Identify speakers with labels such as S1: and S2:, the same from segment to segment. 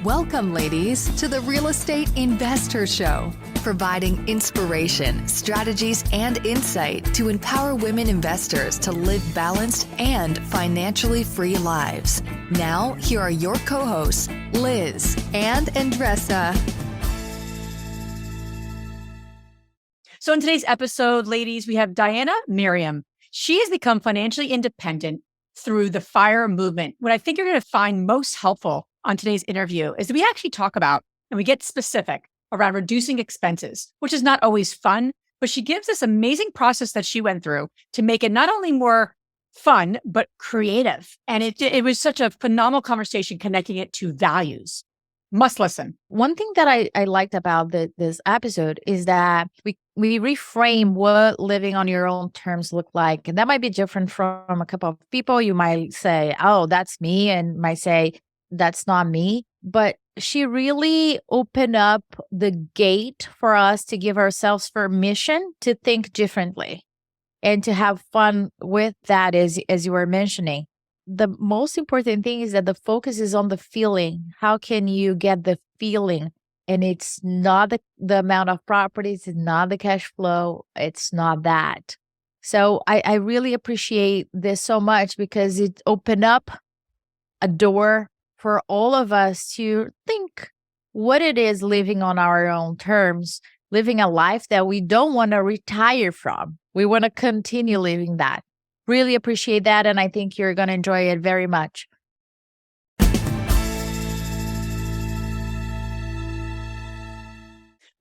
S1: Welcome, ladies, to the Real Estate Investor Show, providing inspiration, strategies, and insight to empower women investors to live balanced and financially free lives. Now, here are your co-hosts, Liz and Andressa.
S2: So in today's episode, ladies, we have Diana Miriam. She has become financially independent through the FIRE movement. What I think you're going to find most helpful on today's interview is that we actually talk about and we get specific around reducing expenses, which is not always fun, but she gives this amazing process that she went through to make it not only more fun, but creative. And it was such a phenomenal conversation connecting it to values. Must listen.
S3: One thing that I liked about this episode is that we reframe what living on your own terms look like. And that might be different from a couple of people. You might say, oh, that's me, and might say, that's not me. But she really opened up the gate for us to give ourselves permission to think differently and to have fun with that, as you were mentioning. The most important thing is that the focus is on the feeling. How can you get the feeling? And it's not the amount of properties, it's not the cash flow, it's not that. So I really appreciate this so much because it opened up a door for all of us to think what it is living on our own terms, living a life that we don't want to retire from. We want to continue living that. Really appreciate that, and I think you're going to enjoy it very much.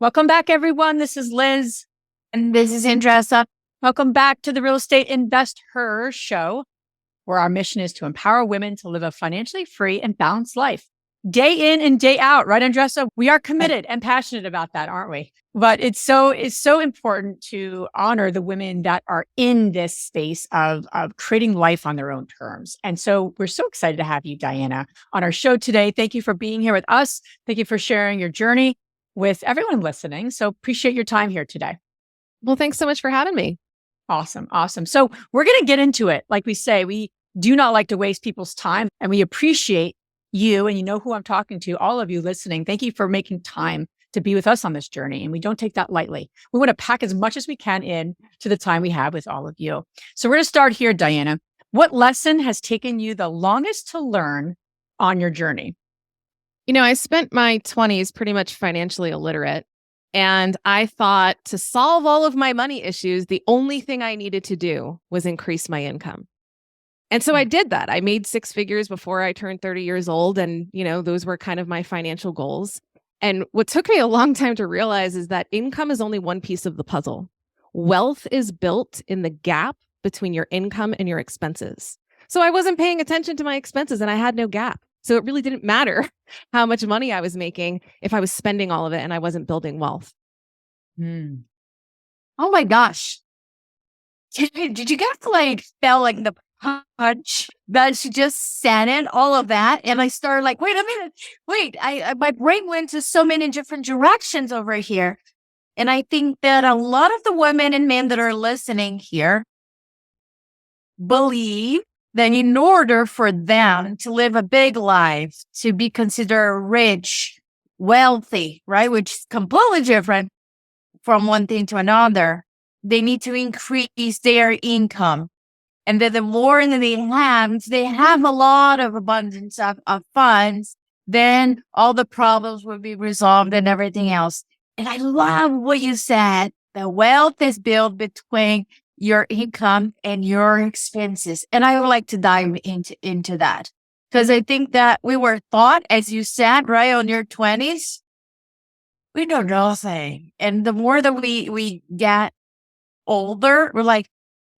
S2: Welcome back, everyone. This is Liz.
S3: And this is Andressa.
S2: Welcome back to the Real Estate Investor Show, where our mission is to empower women to live a financially free and balanced life. Day in and day out, right, Andressa? We are committed and passionate about that, aren't we? But it's so important to honor the women that are in this space of creating life on their own terms. And so we're so excited to have you, Diana, on our show today. Thank you for being here with us. Thank you for sharing your journey with everyone listening. So appreciate your time here today.
S4: Well, thanks so much for having me.
S2: Awesome. So we're going to get into it. Like we say, we do not like to waste people's time, and we appreciate you, and you know who I'm talking to, all of you listening. Thank you for making time to be with us on this journey. And we don't take that lightly. We want to pack as much as we can in to the time we have with all of you. So we're going to start here, Diana. What lesson has taken you the longest to learn on your journey?
S4: You know, I spent my 20s pretty much financially illiterate. And I thought to solve all of my money issues, the only thing I needed to do was increase my income. And so I did that. I made six figures before I turned 30 years old. And, you know, those were kind of my financial goals. And what took me a long time to realize is that income is only one piece of the puzzle. Wealth is built in the gap between your income and your expenses. So I wasn't paying attention to my expenses and I had no gap. So it really didn't matter how much money I was making if I was spending all of it and I wasn't building wealth.
S3: Oh my gosh. Did you guys feel like the punch that she just said it, all of that? And I started like, wait a minute, my brain went to so many different directions over here. And I think that a lot of the women and men that are listening here believe that in order for them to live a big life, to be considered rich, wealthy, right, which is completely different from one thing to another, they need to increase their income. And then the more that they have a lot of abundance of funds, then all the problems will be resolved and everything else. And I love what you said. The wealth is built between your income and your expenses. And I would like to dive into that. Because I think that we were taught, as you said, right, on your 20s, we know nothing. And the more that we get older, we're like,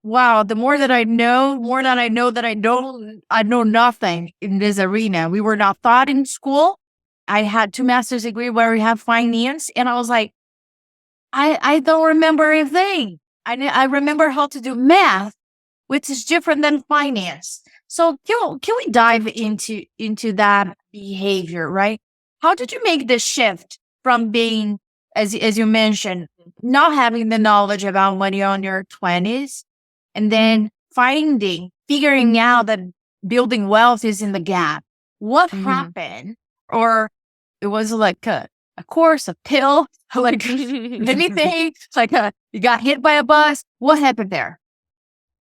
S3: wow, the more that I know that I know nothing in this arena. We were not taught in school. I had 2 master's degrees where we have finance. And I was like, I don't remember a thing. I remember how to do math, which is different than finance. So can we dive into that behavior, right? How did you make the shift from being, as you mentioned, not having the knowledge about money on your 20s, and then figuring out that building wealth is in the gap? What happened? Or It was like a course, a pill, like anything. It's like you got hit by a bus. What happened there?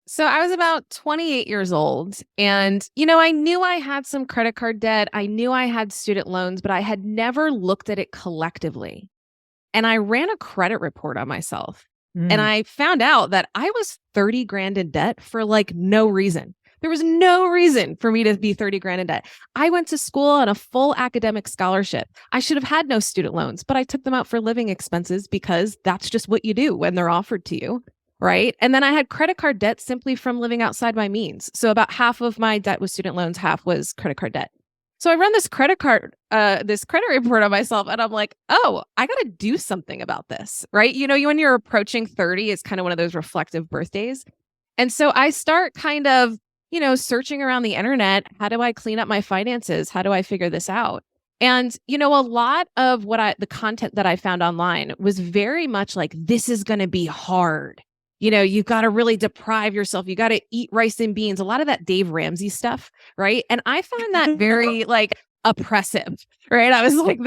S4: So I was about 28 years old and, I knew I had some credit card debt. I knew I had student loans, but I had never looked at it collectively. And I ran a credit report on myself and I found out that I was 30 grand in debt for like no reason. There was no reason for me to be 30 grand in debt. I went to school on a full academic scholarship. I should have had no student loans, but I took them out for living expenses because that's just what you do when they're offered to you. Right. And then I had credit card debt simply from living outside my means. So about half of my debt was student loans, half was credit card debt. So I run this credit report on myself and I'm like, oh, I got to do something about this. Right. When you're approaching 30, it's kind of one of those reflective birthdays. And so I start kind of, searching around the internet. How do I clean up my finances? How do I figure this out? And, a lot of the content that I found online was very much like, this is going to be hard. You've got to really deprive yourself. You got to eat rice and beans, a lot of that Dave Ramsey stuff. Right. And I found that very like oppressive. Right. I was like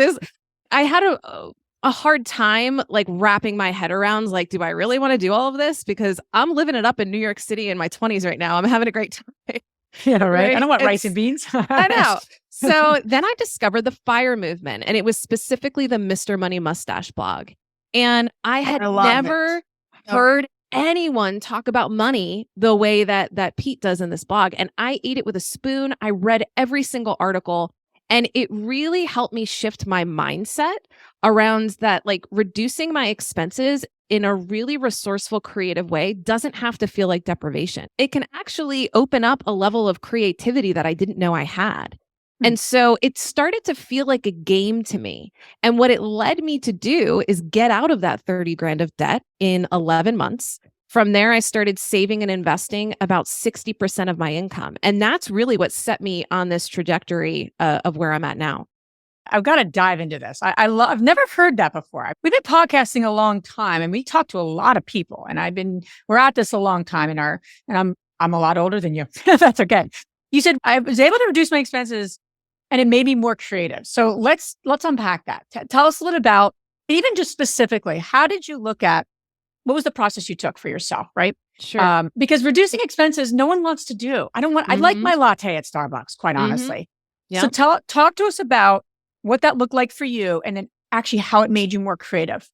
S4: I had a hard time like wrapping my head around like, do I really want to do all of this? Because I'm living it up in New York City in my 20s right now. I'm having a great time.
S2: Yeah, right. I don't want rice and beans.
S4: I know. So then I discovered the FIRE movement, and it was specifically the Mr. Money Mustache blog. And I had never heard anyone talk about money the way that Pete does in this blog. And I ate it with a spoon. I read every single article, and it really helped me shift my mindset around that, like reducing my expenses in a really resourceful, creative way doesn't have to feel like deprivation. It can actually open up a level of creativity that I didn't know I had. And so it started to feel like a game to me. And what it led me to do is get out of that 30 grand of debt in 11 months. From there, I started saving and investing about 60% of my income. And that's really what set me on this trajectory of where I'm at now.
S2: I've got to dive into this. I've never heard that before. We've been podcasting a long time and we talk to a lot of people, and we're at this a long time and I'm a lot older than you. That's okay. You said I was able to reduce my expenses and it made me more creative. So let's unpack that. Tell us a little about, even just specifically, how did you look at, what was the process you took for yourself, right?
S4: Sure.
S2: Because reducing expenses, no one wants to do. I like my latte at Starbucks, quite honestly.
S4: Yeah.
S2: So talk to us about what that looked like for you and then actually how it made you more creative.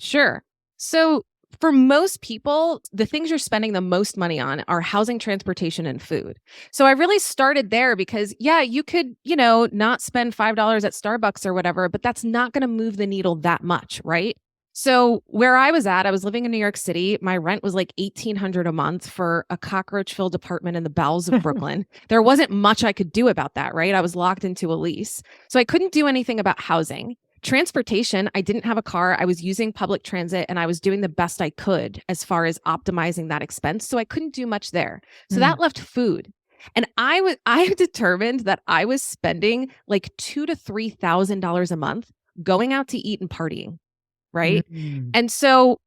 S4: Sure. So for most people, the things you're spending the most money on are housing, transportation, and food. So I really started there because, yeah, you could, not spend $5 at Starbucks or whatever, but that's not going to move the needle that much, right? So where I was living in New York City. My rent was like $1,800 a month for a cockroach-filled apartment in the bowels of Brooklyn. There wasn't much I could do about that, right? I was locked into a lease. So I couldn't do anything about housing. Transportation, I didn't have a car. I was using public transit and I was doing the best I could as far as optimizing that expense. So I couldn't do much there. So that left food. And I determined that I was spending like $2,000 to $3,000 a month going out to eat and partying. Right. And so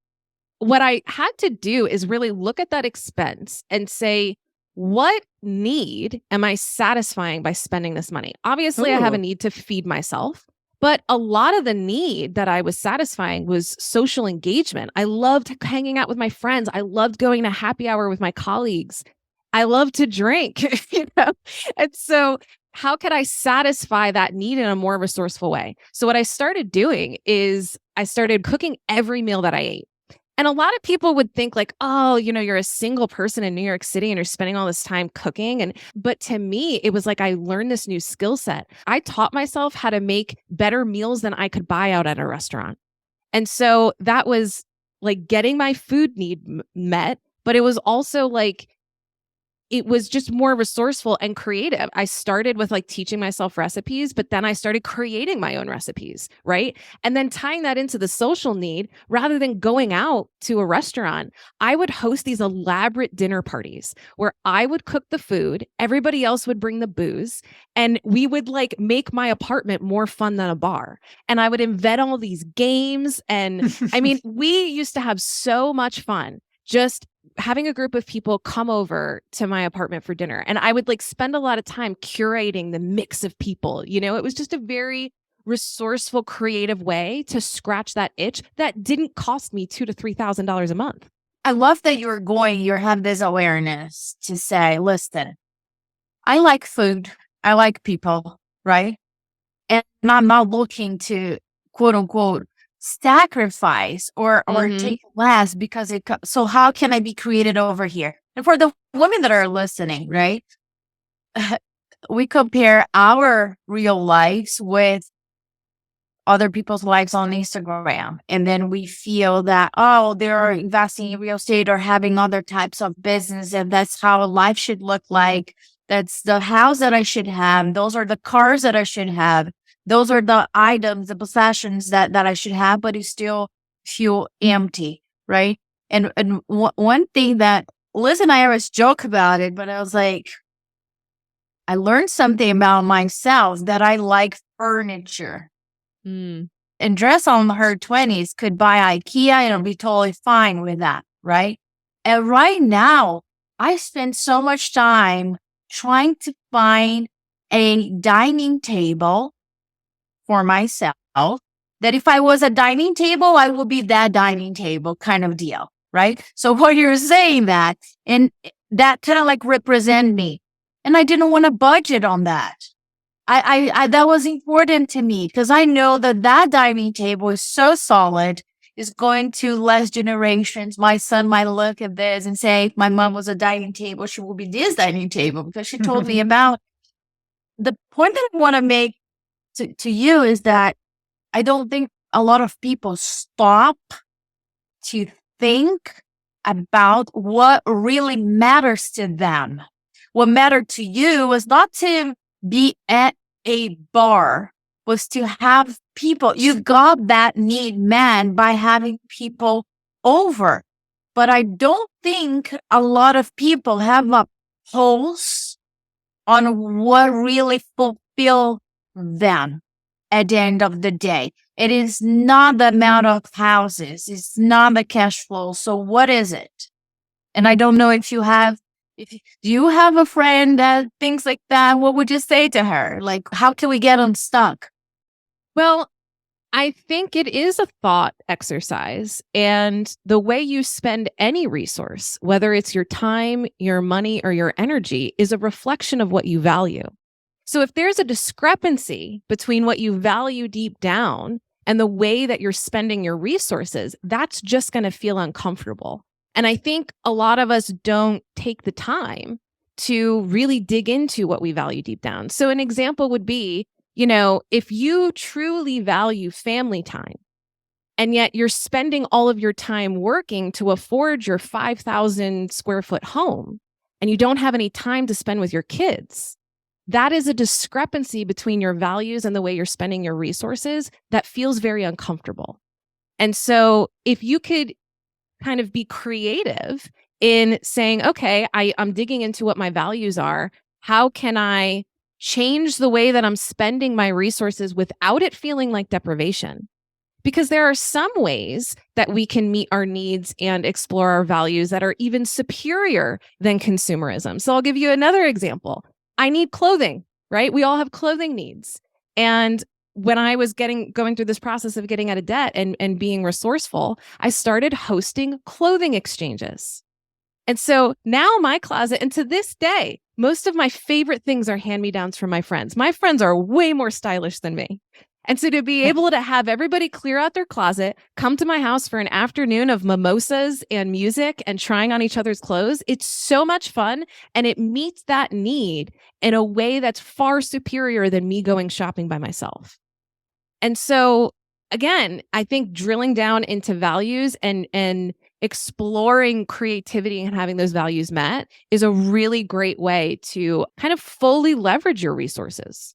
S4: what I had to do is really look at that expense and say, what need am I satisfying by spending this money? Obviously, I have a need to feed myself, but a lot of the need that I was satisfying was social engagement. I loved hanging out with my friends. I loved going to happy hour with my colleagues. I love to drink, And so how could I satisfy that need in a more resourceful way? So what I started doing is I started cooking every meal that I ate. And a lot of people would think like, oh, you're a single person in New York City and you're spending all this time cooking. But to me, it was like I learned this new skill set. I taught myself how to make better meals than I could buy out at a restaurant. And so that was like getting my food need met, but it was also like, it was just more resourceful and creative. I started with like teaching myself recipes, but then I started creating my own recipes, right? And then tying that into the social need, rather than going out to a restaurant, I would host these elaborate dinner parties where I would cook the food, everybody else would bring the booze, and we would like make my apartment more fun than a bar. And I would invent all these games. And I mean, we used to have so much fun just having a group of people come over to my apartment for dinner. And I would like spend a lot of time curating the mix of people. It was just a very resourceful, creative way to scratch that itch that didn't cost me $2,000 to $3,000 a month.
S3: I love that you have this awareness to say, listen, I like food. I like people, right? And I'm not looking to quote unquote sacrifice or take less because so how can I be created over here? And for the women that are listening, right? We compare our real lives with other people's lives on Instagram. And then we feel that, oh, they're investing in real estate or having other types of business. And that's how life should look like. That's the house that I should have. Those are the cars that I should have. Those are the items, the possessions that I should have, but you still feel empty, right? And one thing that Liz and I always joke about it, but I was like, I learned something about myself that I like furniture. And Dress on her 20s could buy IKEA and be totally fine with that, right? And right now, I spend so much time trying to find a dining table for myself that if I was a dining table, I would be that dining table kind of deal, right? So what you're saying that, and that kind of like represent me. And I didn't want to budget on that. I that was important to me because I know that dining table is so solid, is going to last generations. My son might look at this and say, if my mom was a dining table, she will be this dining table because she told me about. The point that I want to make to you is that I don't think a lot of people stop to think about what really matters to them. What mattered to you was not to be at a bar, was to have people. You got that need met by having people over. But I don't think a lot of people have a pulse on what really fulfill them at the end of the day. It is not the amount of houses. It's not the cash flow. So what is it? And I don't know if you have do you have a friend that thinks like that? What would you say to her? Like, how can we get unstuck?
S4: Well, I think it is a thought exercise. And the way you spend any resource, whether it's your time, your money, or your energy, is a reflection of what you value. So if there's a discrepancy between what you value deep down and the way that you're spending your resources, that's just going to feel uncomfortable. And I think a lot of us don't take the time to really dig into what we value deep down. So an example would be, if you truly value family time, and yet you're spending all of your time working to afford your 5,000 square foot home, and you don't have any time to spend with your kids, that is a discrepancy between your values and the way you're spending your resources that feels very uncomfortable. And so if you could kind of be creative in saying, okay, I'm digging into what my values are. How can I change the way that I'm spending my resources without it feeling like deprivation? Because there are some ways that we can meet our needs and explore our values that are even superior than consumerism. So I'll give you another example. I need clothing, right? We all have clothing needs. And when I was going through this process of getting out of debt and being resourceful, I started hosting clothing exchanges. And so now my closet, and to this day, most of my favorite things are hand-me-downs from my friends. My friends are way more stylish than me. And so to be able to have everybody clear out their closet, come to my house for an afternoon of mimosas and music and trying on each other's clothes, it's so much fun. And it meets that need in a way that's far superior than me going shopping by myself. And so, again, I think drilling down into values and exploring creativity and having those values met is a really great way to kind of fully leverage your resources.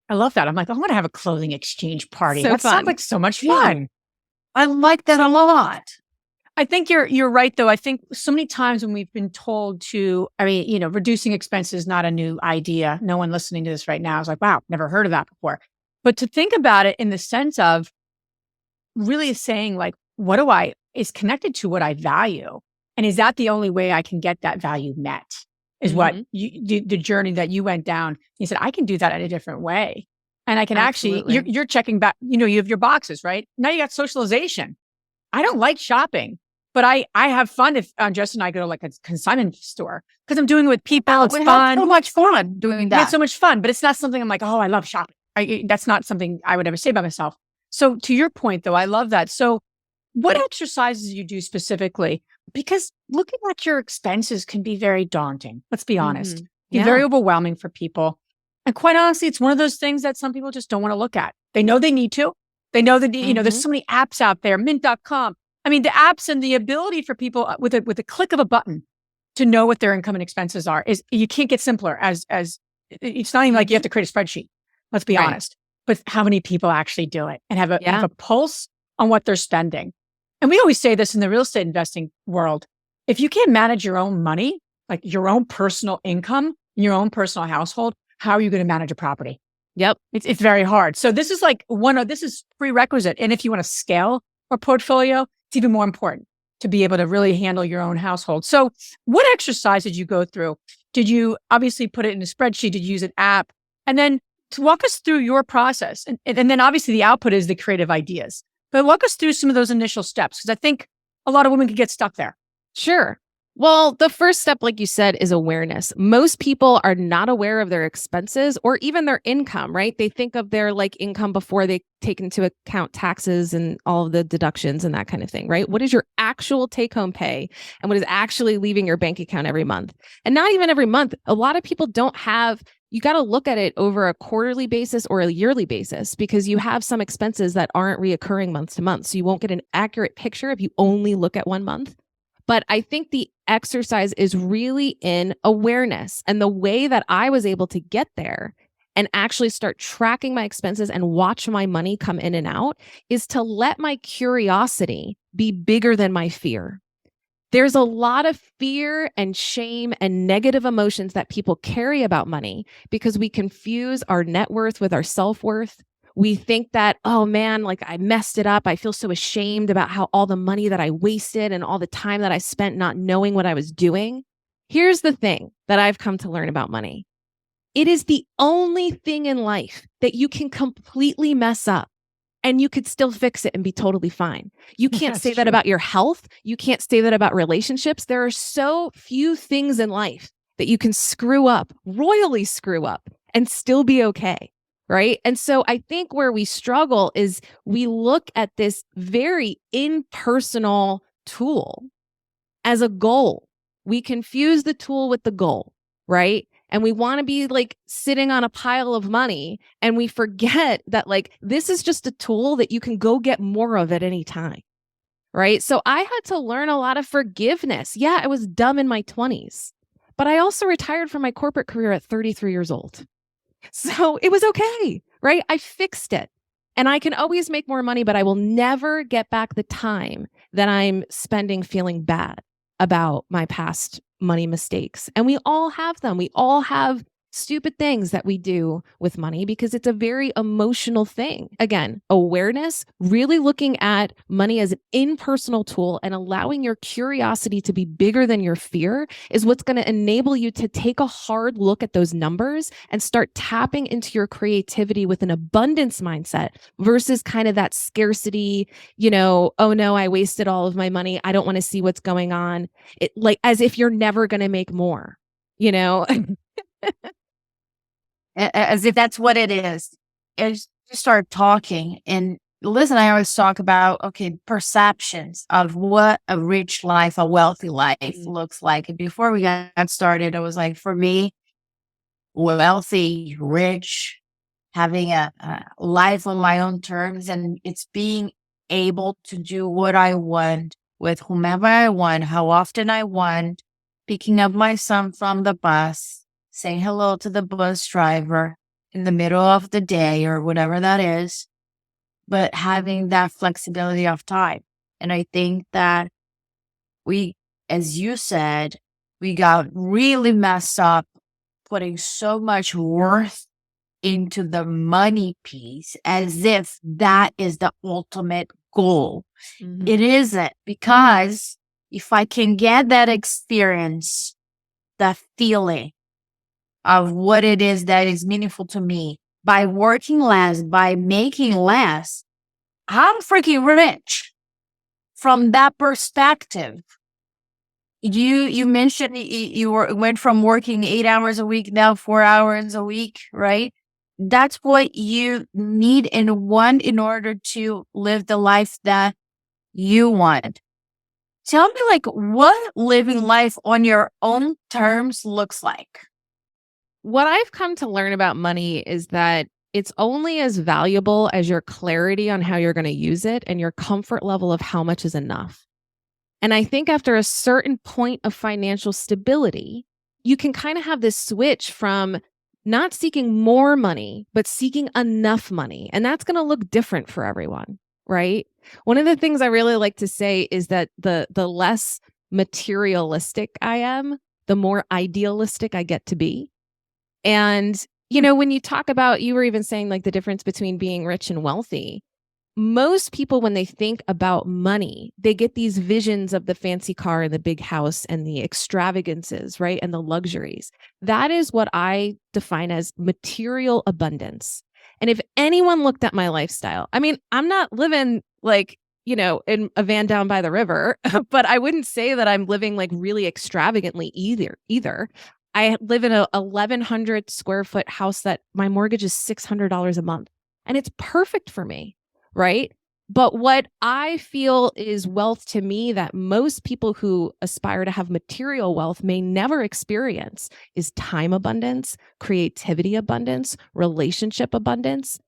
S2: I love that. I'm like, I want to have a clothing exchange party.
S4: So
S2: That
S4: fun.
S2: sounds like so much fun.
S3: I like that a lot.
S2: I think you're right, though. I think so many times when we've been told to, reducing expenses is not a new idea. No one listening to this right now is like, wow, never heard of that before. But to think about it in the sense of really saying like, is connected to what I value. And is that the only way I can get that value met? Is what the journey that you went down. You said, I can do that in a different way. And I can actually,
S4: Absolutely.
S2: you're checking back, you have your boxes, right? Now you got socialization. I don't like shopping, but I have fun if Jess and I go to like a consignment store because I'm doing it with people. It's
S3: We had
S2: fun.
S3: so much fun doing
S2: We had
S3: that.
S2: so much fun, but it's not something I'm like, oh, I love shopping. That's not something I would ever say about myself. So to your point, though, I love that. So what exercises you do specifically? Because looking at your expenses can be very daunting. Let's be honest. Be
S4: Yeah.
S2: very overwhelming for people. And quite honestly, it's one of those things that some people just don't want to look at. They know they need to. They know that, there's so many apps out there, mint.com. I mean, the apps and the ability for people with a click of a button to know what their income and expenses are is you can't get simpler as it's not even like you have to create a spreadsheet. Let's be
S4: Right.
S2: honest. But how many people actually do it and have
S4: Yeah.
S2: a pulse on what they're spending? And we always say this in the real estate investing world. If you can't manage your own money, like your own personal income, your own personal household, how are you going to manage a property?
S4: Yep.
S2: It's very hard. So this is like this is prerequisite. And if you want to scale a portfolio, it's even more important to be able to really handle your own household. So what exercise did you go through? Did you obviously put it in a spreadsheet? Did you use an app? And then to walk us through your process. And then obviously the output is the creative ideas. But walk us through some of those initial steps, because I think a lot of women could get stuck there.
S4: Sure. Well, the first step, like you said, is awareness. Most people are not aware of their expenses or even their income, right? They think of their income before they take into account taxes and all of the deductions and that kind of thing, right? What is your actual take-home pay and what is actually leaving your bank account every month? And not even every month. A lot of people don't have, you got to look at it over a quarterly basis or a yearly basis because you have some expenses that aren't reoccurring month to month. So you won't get an accurate picture if you only look at 1 month. But I think the exercise is really in awareness. And the way that I was able to get there and actually start tracking my expenses and watch my money come in and out is to let my curiosity be bigger than my fear. There's a lot of fear and shame and negative emotions that people carry about money because we confuse our net worth with our self-worth. We think that, oh man, I messed it up. I feel so ashamed about how all the money that I wasted and all the time that I spent not knowing what I was doing. Here's the thing that I've come to learn about money. It is the only thing in life that you can completely mess up and you could still fix it and be totally fine. You can't say that about your health. You can't say that about relationships. There are so few things in life that you can screw up, royally screw up, and still be okay. Right. And so I think where we struggle is we look at this very impersonal tool as a goal. We confuse the tool with the goal, right? And we want to be sitting on a pile of money and we forget that this is just a tool that you can go get more of at any time. Right. So I had to learn a lot of forgiveness. Yeah, I was dumb in my 20s, but I also retired from my corporate career at 33 years old. So it was okay, right? I fixed it and I can always make more money, but I will never get back the time that I'm spending feeling bad about my past money mistakes. And we all have them. We all have stupid things that we do with money because it's a very emotional thing. Again, awareness, really looking at money as an impersonal tool and allowing your curiosity to be bigger than your fear is what's going to enable you to take a hard look at those numbers and start tapping into your creativity with an abundance mindset versus kind of that scarcity, oh no, I wasted all of my money. I don't want to see what's going on. It as if you're never going to make more,
S3: As if that's what it is. As you start talking, and listen, I always talk about, perceptions of what a rich life, a wealthy life looks like. And before we got started, it was for me, wealthy, rich, having a life on my own terms, and it's being able to do what I want with whomever I want, how often I want, picking up my son from the bus, saying hello to the bus driver in the middle of the day or whatever that is, but having that flexibility of time. And I think that we, as you said, we got really messed up putting so much worth into the money piece as if that is the ultimate goal.
S4: Mm-hmm.
S3: It isn't, because if I can get that experience, that feeling of what it is that is meaningful to me, by working less, by making less, I'm freaking rich from that perspective. You mentioned went from working 8 hours a week, now 4 hours a week, right? That's what you need and want in order to live the life that you want. Tell me, like, what living life on your own terms looks like.
S4: What I've come to learn about money is that it's only as valuable as your clarity on how you're going to use it and your comfort level of how much is enough. And I think after a certain point of financial stability, you can kind of have this switch from not seeking more money, but seeking enough money. And that's going to look different for everyone, right? One of the things I really like to say is that the less materialistic I am, the more idealistic I get to be. And, when you talk about, you were even saying like the difference between being rich and wealthy. Most people, when they think about money, they get these visions of the fancy car and the big house and the extravagances, right? And the luxuries. That is what I define as material abundance. And if anyone looked at my lifestyle, I mean, I'm not living like, in a van down by the river, but I wouldn't say that I'm living like really extravagantly either. I live in a 1,100 square foot house that my mortgage is $600 a month, and it's perfect for me. Right. But what I feel is wealth to me that most people who aspire to have material wealth may never experience is time abundance, creativity abundance, relationship abundance.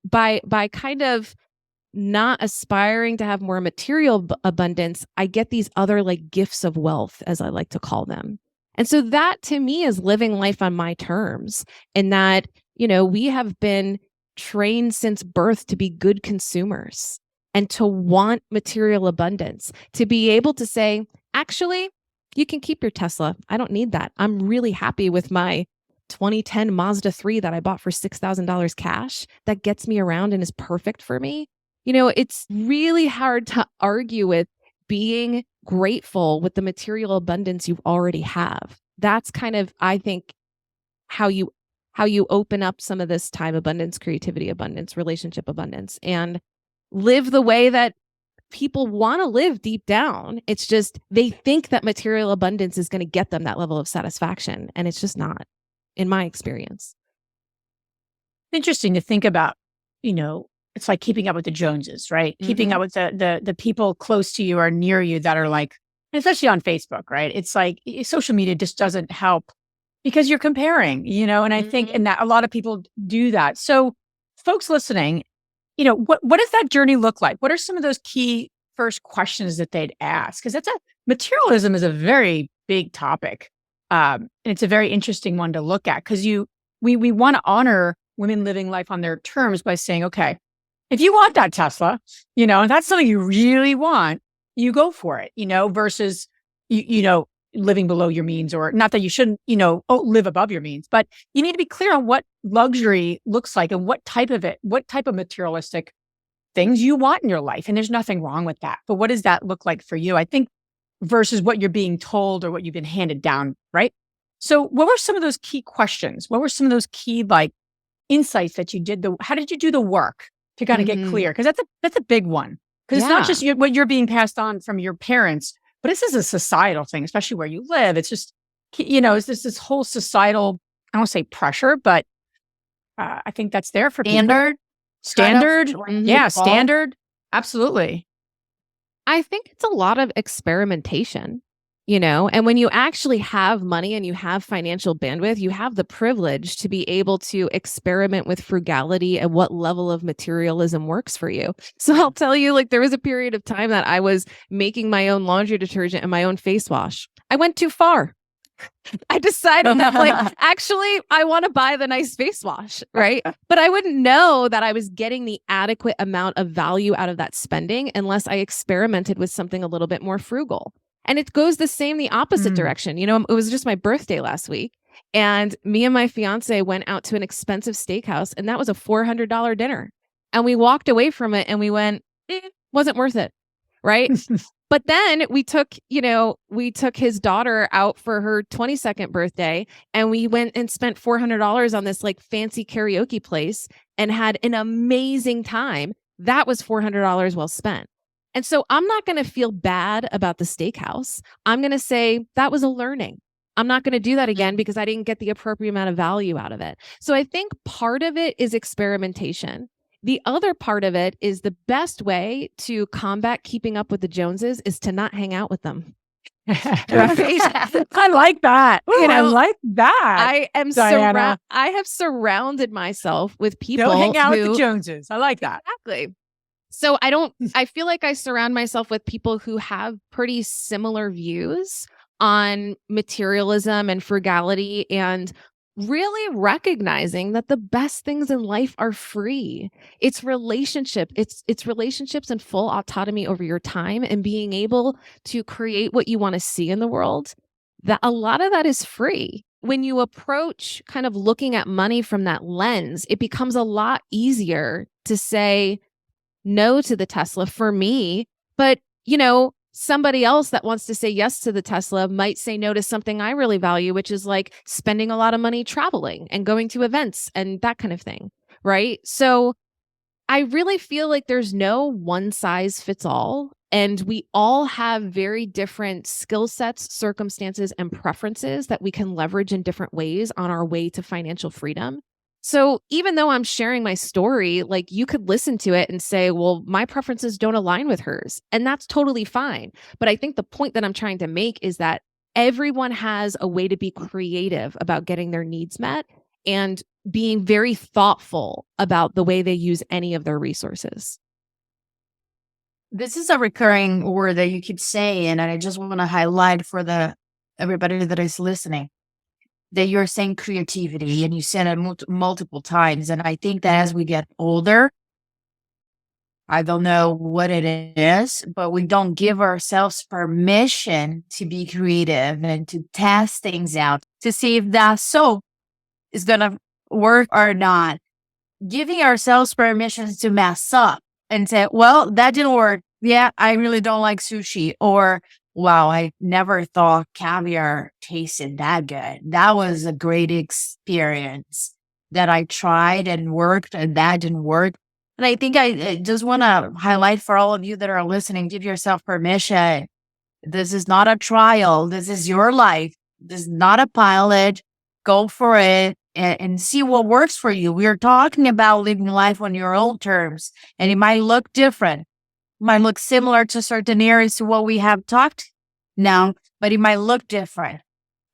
S4: By kind of not aspiring to have more material abundance, I get these other like gifts of wealth, as I like to call them. And so that to me is living life on my terms, and that, we have been trained since birth to be good consumers and to want material abundance, to be able to say, actually, you can keep your Tesla. I don't need that. I'm really happy with my 2010 Mazda 3 that I bought for $6,000 cash that gets me around and is perfect for me. It's really hard to argue with being grateful with the material abundance you already have. That's kind of, I think, how you open up some of this time abundance, creativity abundance, relationship abundance, and live the way that people want to live deep down. It's just they think that material abundance is going to get them that level of satisfaction, and it's just not, in my experience.
S2: Interesting to think about, it's like keeping up with the Joneses, right? Mm-hmm. Keeping up with the people close to you or near you that are like, especially on Facebook, right? It's like social media just doesn't help because you're comparing, and I think, and that a lot of people do that. So folks listening, what does that journey look like? What are some of those key first questions that they'd ask? Because materialism is a very big topic. And it's a very interesting one to look at because we want to honor women living life on their terms by saying, okay, if you want that Tesla, and that's something you really want, you go for it, versus, living below your means, or not that you shouldn't, live above your means, but you need to be clear on what luxury looks like and what type of materialistic things you want in your life. And there's nothing wrong with that. But what does that look like for you? I think versus what you're being told or what you've been handed down, right? So what were some of those key questions? What were some of those key insights that you did? How did you do the work to kind of get clear? Because that's a big one. Because it's not just what you're being passed on from your parents, but this is a societal thing, especially where you live. It's just, it's this whole societal, I don't say pressure, but I think that's there for
S3: standard.
S2: Standard. Absolutely.
S4: I think it's a lot of experimentation, and when you actually have money and you have financial bandwidth, you have the privilege to be able to experiment with frugality and what level of materialism works for you. So I'll tell you, there was a period of time that I was making my own laundry detergent and my own face wash. I went too far. I decided that actually I want to buy the nice face wash, right? But I wouldn't know that I was getting the adequate amount of value out of that spending unless I experimented with something a little bit more frugal. And it goes the opposite direction. It was just my birthday last week, and me and my fiance went out to an expensive steakhouse, and that was a $400 dinner. And we walked away from it and we went, wasn't worth it. Right. But then we took his daughter out for her 22nd birthday, and we went and spent $400 on this like fancy karaoke place and had an amazing time. That was $400 well spent. And so I'm not going to feel bad about the steakhouse. I'm going to say that was a learning. I'm not going to do that again because I didn't get the appropriate amount of value out of it. So I think part of it is experimentation. The other part of it is the best way to combat keeping up with the Joneses is to not hang out with them.
S2: I like that. Ooh, I like that.
S4: I have surrounded myself with people
S2: Don't hang out with the Joneses. I like that.
S4: Exactly. So I feel like I surround myself with people who have pretty similar views on materialism and frugality, and really recognizing that the best things in life are free. It's relationships and full autonomy over your time and being able to create what you want to see in the world. That a lot of that is free. When you approach kind of looking at money from that lens, it becomes a lot easier to say no to the Tesla for me. But, somebody else that wants to say yes to the Tesla might say no to something I really value, which is like spending a lot of money traveling and going to events and that kind of thing. Right. So I really feel like there's no one size fits all. And we all have very different skill sets, circumstances, and preferences that we can leverage in different ways on our way to financial freedom. So even though I'm sharing my story, like you could listen to it and say, well, my preferences don't align with hers. And that's totally fine. But I think the point that I'm trying to make is that everyone has a way to be creative about getting their needs met and being very thoughtful about the way they use any of their resources.
S3: This is a recurring word that you keep saying, and I just want to highlight for everybody that is listening, that you're saying creativity, and you said it multiple times. And I think that as we get older, I don't know what it is, but we don't give ourselves permission to be creative and to test things out to see if that soap is going to work or not. Giving ourselves permission to mess up and say, well, that didn't work. Yeah, I really don't like sushi. Or, wow, I never thought caviar tasted that good. That was a great experience that I tried and worked, and that didn't work. And I think I just want to highlight for all of you that are listening, give yourself permission. This is not a trial. This is your life. This is not a pilot. Go for it and see what works for you. We are talking about living life on your own terms, and it might look different. Might look similar to certain areas to what we have talked now, but it might look different.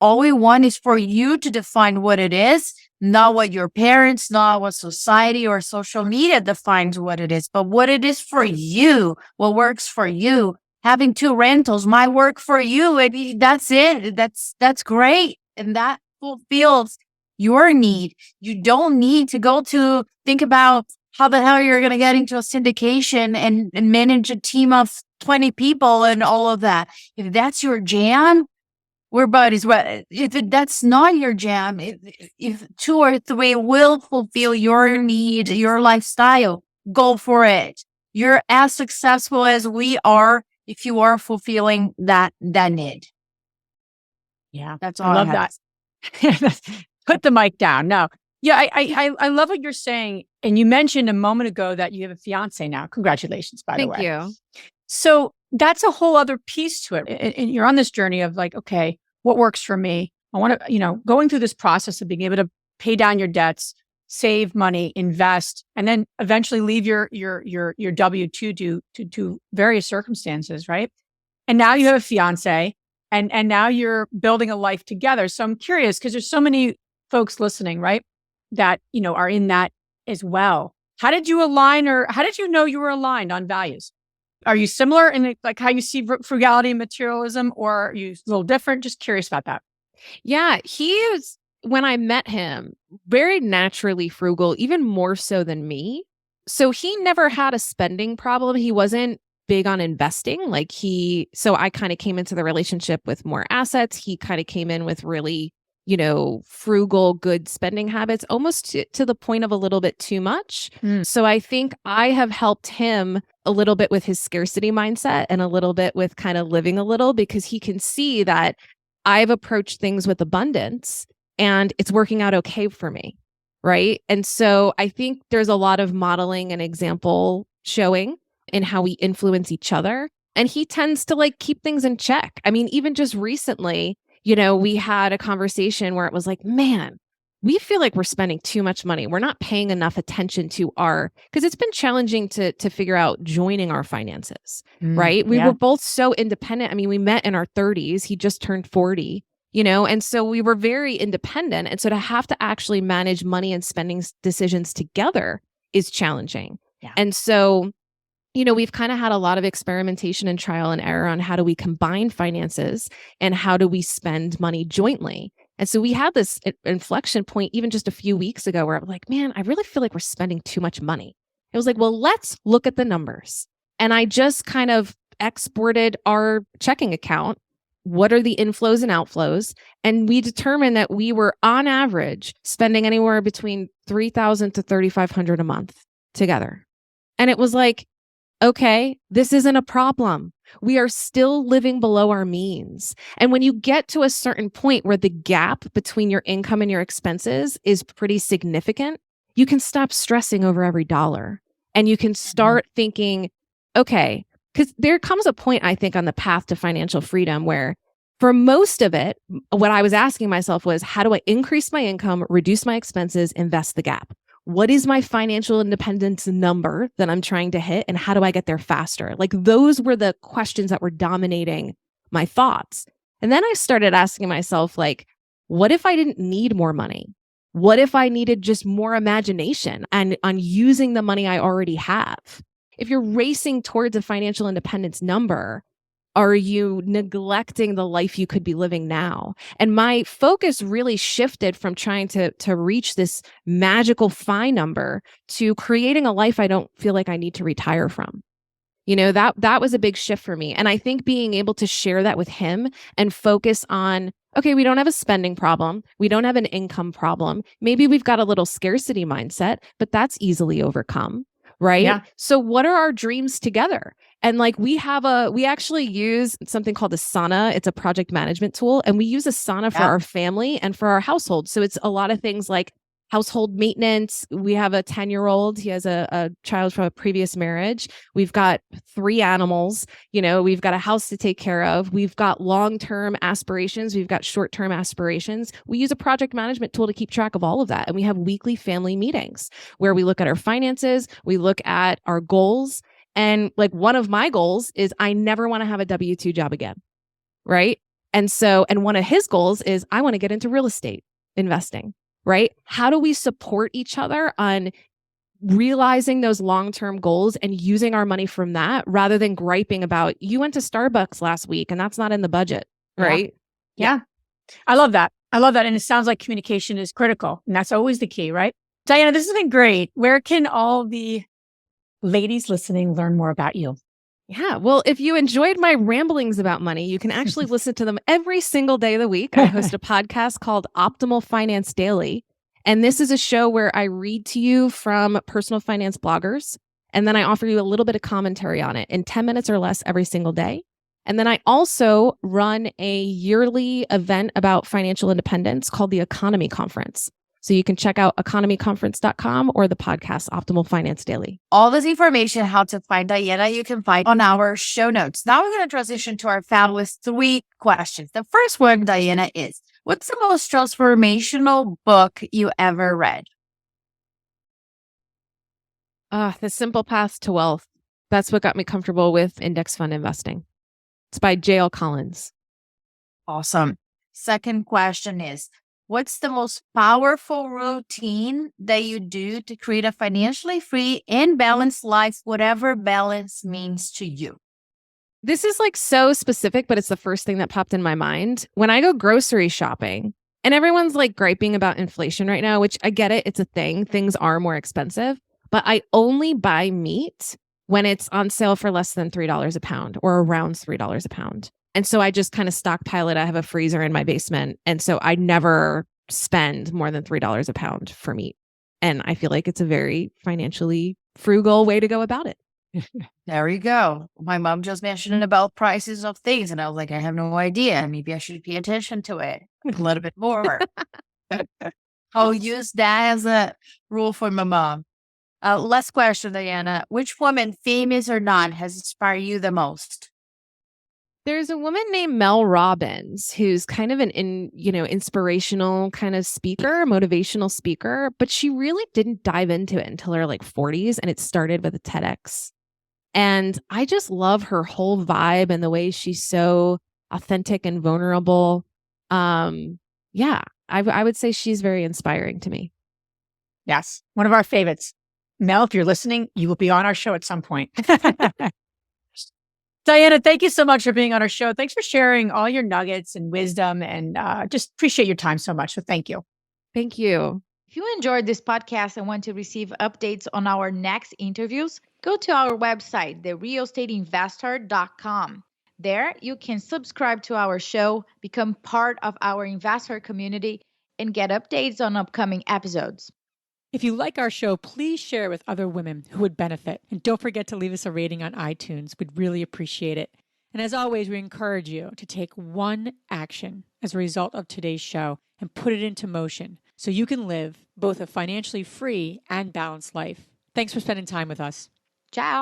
S3: All we want is for you to define what it is, not what your parents, not what society or social media defines what it is, but what it is for you, what works for you. Having 2 rentals might work for you. And that's it. That's great. And that fulfills your need. You don't need to go to think about how the hell you're going to get into a syndication and manage a team of 20 people and all of that. If that's your jam, we're buddies. But if that's not your jam, if 2 or 3 will fulfill your need, your lifestyle, go for it. You're as successful as we are if you are fulfilling that need.
S2: Yeah,
S3: that's all.
S2: I love that. Put the mic down. No. Yeah, I love what you're saying. And you mentioned a moment ago that you have a fiance now. Congratulations, by the way.
S4: Thank you.
S2: So that's a whole other piece to it. And you're on this journey of like, okay, what works for me? I want to, going through this process of being able to pay down your debts, save money, invest, and then eventually leave your W-2 to various circumstances, right? And now you have a fiance, and now you're building a life together. So I'm curious because there's so many folks listening, right? That, are in that as well. How did you align, or how did you know you were aligned on values? Are you similar in like how you see frugality and materialism, or are you a little different? Just curious about that.
S4: Yeah, he is, when I met him, very naturally frugal, even more so than me. So he never had a spending problem. He wasn't big on investing. So I kind of came into the relationship with more assets. He kind of came in with really frugal, good spending habits, almost to the point of a little bit too much. So I think I have helped him a little bit with his scarcity mindset and a little bit with kind of living a little, because he can see that I've approached things with abundance and it's working out okay for me. Right. And so I think there's a lot of modeling and example showing in how we influence each other. And he tends to keep things in check. I mean, even just recently, we had a conversation where it was like, man, we feel like we're spending too much money. We're not paying enough attention to because it's been challenging to figure out joining our finances, right? We were both so independent. I mean, we met in our 30s. He just turned 40, and so we were very independent. And so to have to actually manage money and spending decisions together is challenging.
S3: Yeah.
S4: And so we've kind of had a lot of experimentation and trial and error on how do we combine finances and how do we spend money jointly. And so we had this inflection point even just a few weeks ago where I'm like, man, I really feel like we're spending too much money. It was like, well, let's look at the numbers. And I just kind of exported our checking account. What are the inflows and outflows? And we determined that we were on average spending anywhere between $3,000 to $3,500 a month together. And it was like, okay, this isn't a problem. We are still living below our means. And when you get to a certain point where the gap between your income and your expenses is pretty significant, you can stop stressing over every dollar and you can start thinking, okay, because there comes a point, I think, on the path to financial freedom where for most of it, what I was asking myself was, how do I increase my income, reduce my expenses, invest the gap? What is my financial independence number that I'm trying to hit? And how do I get there faster? Those were the questions that were dominating my thoughts. And then I started asking myself, what if I didn't need more money? What if I needed just more imagination and on using the money I already have? If you're racing towards a financial independence number, are you neglecting the life you could be living now? And my focus really shifted from trying to reach this magical FI number to creating a life I don't feel like I need to retire from. That was a big shift for me. And I think being able to share that with him and focus on, okay, we don't have a spending problem. We don't have an income problem. Maybe we've got a little scarcity mindset, but that's easily overcome. Right.
S3: Yeah.
S4: So what are our dreams together? And we actually use something called Asana. It's a project management tool. And we use Asana for our family and for our household. So it's a lot of things like household maintenance. We have a 10-year-old. He has a child from a previous marriage. We've got 3 animals. We've got a house to take care of. We've got long-term aspirations. We've got short-term aspirations. We use a project management tool to keep track of all of that. And we have weekly family meetings where we look at our finances. We look at our goals. And one of my goals is I never want to have a W-2 job again. Right. And one of his goals is I want to get into real estate investing. Right. How do we support each other on realizing those long-term goals and using our money from that rather than griping about you went to Starbucks last week and that's not in the budget. Right.
S2: Yeah. I love that. And it sounds like communication is critical. And that's always the key, right? Diana, this has been great. Where can all the ladies listening learn more about you?
S4: Yeah. Well, if you enjoyed my ramblings about money, you can actually listen to them every single day of the week. I host a podcast called Optimal Finance Daily. And this is a show where I read to you from personal finance bloggers. And then I offer you a little bit of commentary on it in 10 minutes or less every single day. And then I also run a yearly event about financial independence called the Economy Conference. So you can check out economyconference.com or the podcast Optimal Finance Daily.
S3: All this information, how to find Diana, you can find on our show notes. Now we're going to transition to our fabulous 3 questions. The first one, Diana, is what's the most transformational book you ever read?
S4: The Simple Path to Wealth. That's what got me comfortable with index fund investing. It's by J.L. Collins.
S3: Awesome. Second question is, what's the most powerful routine that you do to create a financially free and balanced life, whatever balance means to you?
S4: This is so specific, but it's the first thing that popped in my mind. When I go grocery shopping, and everyone's griping about inflation right now, which I get it, it's a thing. Things are more expensive, but I only buy meat when it's on sale for less than $3 a pound or around $3 a pound. And so I just kind of stockpile it. I have a freezer in my basement. And so I never spend more than $3 a pound for meat. And I feel like it's a very financially frugal way to go about it.
S3: There you go. My mom just mentioned about prices of things, and I was like, I have no idea. Maybe I should pay attention to it a little bit more. I'll use that as a rule for my mom. Last question, Diana. Which woman, famous or not, has inspired you the most?
S4: There's a woman named Mel Robbins who's kind of an inspirational kind of speaker, motivational speaker, but she really didn't dive into it until her like 40s, and it started with a TEDx. And I just love her whole vibe and the way she's so authentic and vulnerable. Yeah, I would say she's very inspiring to me.
S2: Yes, one of our favorites. Mel, if you're listening, you will be on our show at some point. Diana, thank you so much for being on our show. Thanks for sharing all your nuggets and wisdom, and just appreciate your time so much. So thank you.
S4: Thank you.
S5: If you enjoyed this podcast and want to receive updates on our next interviews, go to our website, therealestateinvestor.com. There, you can subscribe to our show, become part of our investor community, and get updates on upcoming episodes.
S2: If you like our show, please share it with other women who would benefit. And don't forget to leave us a rating on iTunes. We'd really appreciate it. And as always, we encourage you to take one action as a result of today's show and put it into motion so you can live both a financially free and balanced life. Thanks for spending time with us.
S5: Ciao.